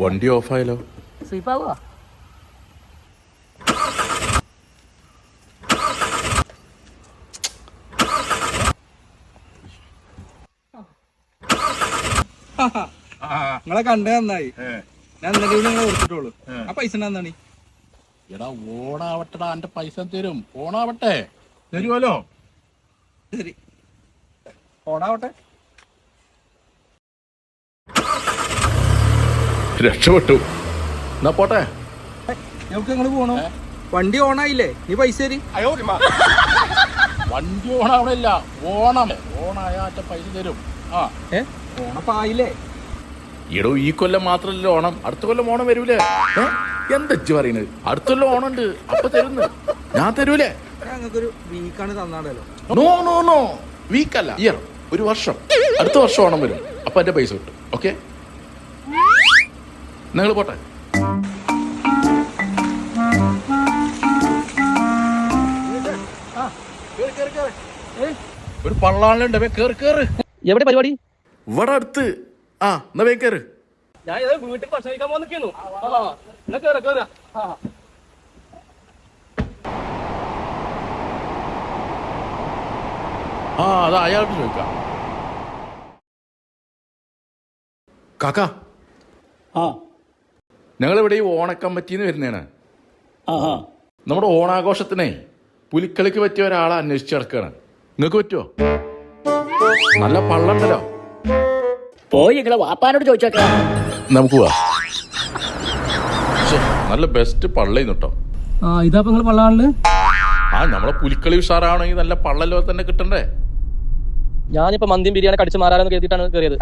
വണ്ടി ഓഫായാലോ? സ്വീപ്പാവുക. നിങ്ങളെ കണ്ടേ നന്നായി. ഞാൻ ഇന്നലെ നിങ്ങളെ കൊടുത്തിട്ടുള്ളൂ. ആ പൈസ എന്താണ്? എടാ ഓണാവട്ടെടാ, എന്റെ പൈസ തരും. ഓണാവട്ടെ, തരുമല്ലോ. ശരി, ഓണാവട്ടെ. രക്ഷപ്പെട്ടു. എന്നാ പോട്ടെ. നമുക്ക് നിങ്ങൾ പോണോ? വണ്ടി ഓണായില്ലേ? നീ പൈസ തരി. വണ്ടി ഓണാവണില്ല, ഓണം. ഓണായ പൈസ തരും. ആ ഓണപ്പായില്ലേ? എടോ, ഈ കൊല്ലം മാത്രല്ല ഓണം, അടുത്ത കൊല്ലം ഓണം വരൂലേ? എന്താ പറയുന്നത്? അടുത്ത കൊല്ലം ഓണം ഉണ്ട്, അപ്പൊ തരുന്നു. ഞാൻ തരൂലേ? ഞങ്ങൾക്കൊരു വീക്കാണ് തന്നാടല്ലോ. നോ നോ നോ, വീക്കല്ല, ഇയർ, ഒരു വർഷം. അടുത്ത വർഷം ഓണം വരും, അപ്പൊ എന്റെ പൈസ കിട്ടും. ഓക്കെ, നിങ്ങൾ പോട്ടെ. ഒരു പള്ളാളുണ്ട്, കേറ് കേറ്. എവിടെ പരിപാടി? ഇവിടെ അടുത്ത്. ആ, എന്നാ വേഗം കേറ്. ഞാൻ വീട്ടിൽ ഭക്ഷണം കഴിക്കാൻ പോന്നിരിക്കുന്നു. ആ, അതാ അയാൾക്ക് ചോദിക്കാം. കാക്ക, ഞങ്ങളിവിടെ ഈ ഓണക്കമ്പറ്റിന്ന് വരുന്നതാണ്. നമ്മുടെ ഓണാഘോഷത്തിനെ പുലിക്കളിക്ക് പറ്റിയ ഒരാളെ അന്വേഷിച്ച് നടക്കുകയാണ്. നിങ്ങൾക്ക് പറ്റുമോ? നല്ല പള്ളുണ്ടല്ലോ. പോയി നിങ്ങളെ വാപ്പാനോട് ചോദിച്ചോക്കാം. നമുക്ക് പോവാ. നല്ല ബെസ്റ്റ് പള്ളേന്ന് കേട്ടോ. ഇതാ നിങ്ങൾ പള്ളാളില്. ആ, നമ്മളെ പുലിക്കളി ഉഷാറാവണമെങ്കിൽ നല്ല പള്ളല്ലോ തന്നെ കിട്ടണ്ടേ. ഞാനിപ്പോ മന്തിയും ബിരിയാണി കടിച്ചു മാറാനെന്ന് കരുതിയിട്ടാണ് കയറിയത്.